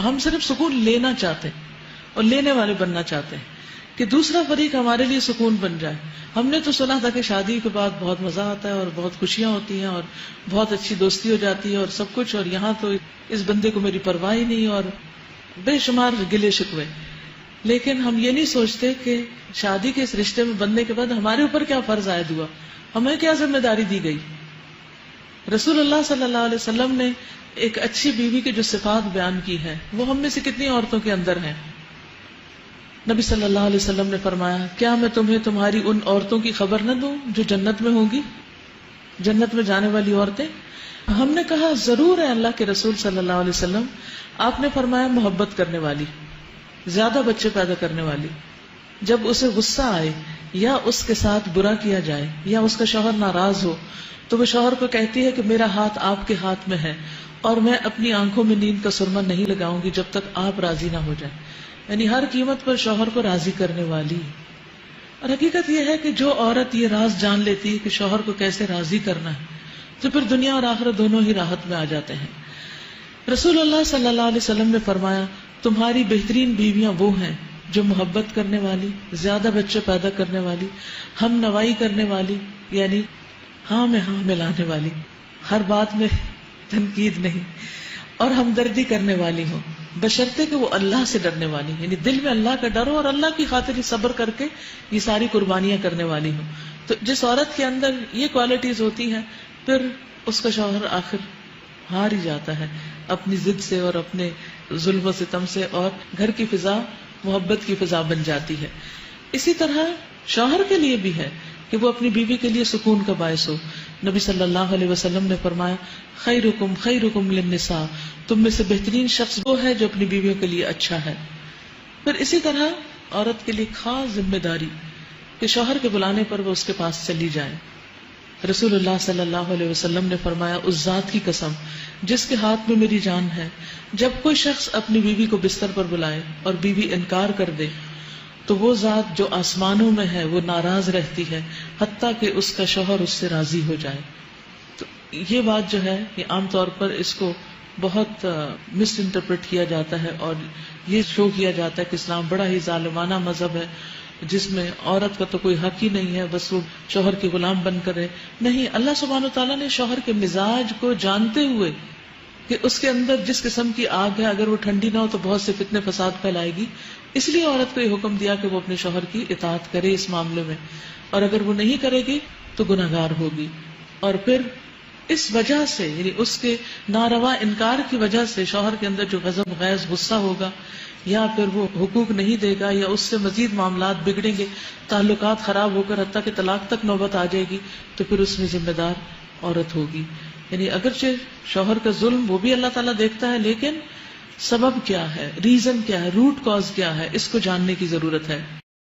ہم صرف سکون لینا چاہتے ہیں اور لینے والے بننا چاہتے ہیں کہ دوسرا فریق ہمارے لیے سکون بن جائے. ہم نے تو سنا تھا کہ شادی کے بعد بہت مزہ آتا ہے اور بہت خوشیاں ہوتی ہیں اور بہت اچھی دوستی ہو جاتی ہے اور سب کچھ, اور یہاں تو اس بندے کو میری پرواہ ہی نہیں اور بے شمار گلے شکوے. لیکن ہم یہ نہیں سوچتے کہ شادی کے اس رشتے میں بننے کے بعد ہمارے اوپر کیا فرض عائد ہوا, ہمیں کیا ذمہ داری دی گئی. رسول اللہ صلی اللہ علیہ وسلم نے ایک اچھی بیوی کی جو صفات بیان کی ہے وہ ہم میں سے کتنی عورتوں کے اندر ہیں. نبی صلی اللہ علیہ وسلم نے فرمایا, کیا میں تمہیں تمہاری ان عورتوں کی خبر نہ دوں جو جنت میں ہوں گی, جنت میں جانے والی عورتیں. ہم نے کہا ضرور ہے اللہ کے رسول صلی اللہ علیہ وسلم. آپ نے فرمایا محبت کرنے والی, زیادہ بچے پیدا کرنے والی. جب اسے غصہ آئے یا اس کے ساتھ برا کیا جائے یا اس کا شوہر ناراض ہو تو وہ شوہر کو کہتی ہے کہ میرا ہاتھ آپ کے ہاتھ میں ہے اور میں اپنی آنکھوں میں نیند کا سرما نہیں لگاؤں گی جب تک آپ راضی نہ ہو جائیں. یعنی ہر قیمت پر شوہر کو راضی کرنے والی. اور حقیقت یہ ہے کہ جو عورت یہ راز جان لیتی ہے کہ شوہر کو کیسے راضی کرنا ہے تو پھر دنیا اور آخرت دونوں ہی راحت میں آ جاتے ہیں. رسول اللہ صلی اللہ علیہ وسلم نے فرمایا, تمہاری بہترین بیویاں وہ ہیں جو محبت کرنے والی, زیادہ بچے پیدا کرنے والی, ہم نوائی کرنے والی, یعنی ہاں میں ہاں ملانے والی, ہر بات میں تنقید نہیں, اور ہمدردی کرنے والی ہوں, بشرطے کہ وہ اللہ سے ڈرنے والی, یعنی دل میں اللہ کا ڈر ہو اور اللہ کی خاطر ہی صبر کر کے یہ ساری قربانیاں کرنے والی ہوں. تو جس عورت کے اندر یہ کوالٹیز ہوتی ہیں پھر اس کا شوہر آخر ہار ہی جاتا ہے اپنی ضد سے اور اپنے ظلم و ستم سے, اور گھر کی فضا محبت کی فضا بن جاتی ہے. اسی طرح شوہر کے لیے بھی ہے کہ وہ اپنی بیوی کے لیے سکون کا باعث ہو. نبی صلی اللہ علیہ وسلم نے فرمایا, خیرکم خیرکم للنساء, تم میں سے بہترین شخص وہ ہے جو اپنی بیویوں کے لیے اچھا ہے. پھر اسی طرح عورت کے لیے خاص ذمہ داری کہ شوہر کے بلانے پر وہ اس کے پاس چلی جائے. رسول اللہ صلی اللہ علیہ وسلم نے فرمایا, اس ذات کی قسم جس کے ہاتھ میں میری جان ہے, جب کوئی شخص اپنی بیوی کو بستر پر بلائے اور بیوی انکار کر دے تو وہ ذات جو آسمانوں میں ہے وہ ناراض رہتی ہے حتیٰ کہ اس کا شوہر اس سے راضی ہو جائے. تو یہ بات جو ہے یہ عام طور پر اس کو بہت مس انٹرپریٹ کیا جاتا ہے اور یہ شو کیا جاتا ہے کہ اسلام بڑا ہی ظالمانہ مذہب ہے جس میں عورت کا تو کوئی حق ہی نہیں ہے, بس وہ شوہر کی غلام بن کر رہے. نہیں, اللہ سبحانہ وتعالیٰ نے شوہر کے مزاج کو جانتے ہوئے کہ اس کے اندر جس قسم کی آگ ہے اگر وہ ٹھنڈی نہ ہو تو بہت سے فتنے فساد پھیلائے گی, اس لیے عورت کو یہ حکم دیا کہ وہ اپنے شوہر کی اطاعت کرے اس معاملے میں, اور اگر وہ نہیں کرے گی تو گناہگار ہوگی. اور پھر اس وجہ سے یعنی اس کے ناروا انکار کی وجہ سے شوہر کے اندر جو غضب غیظ غصہ ہوگا یا پھر وہ حقوق نہیں دے گا یا اس سے مزید معاملات بگڑیں گے, تعلقات خراب ہو کر حتیٰ کہ طلاق تک نوبت آ جائے گی, تو پھر اس میں ذمہ دار عورت ہوگی. یعنی اگرچہ شوہر کا ظلم وہ بھی اللہ تعالیٰ دیکھتا ہے, لیکن سبب کیا ہے, ریزن کیا ہے, روٹ کاز کیا ہے, اس کو جاننے کی ضرورت ہے.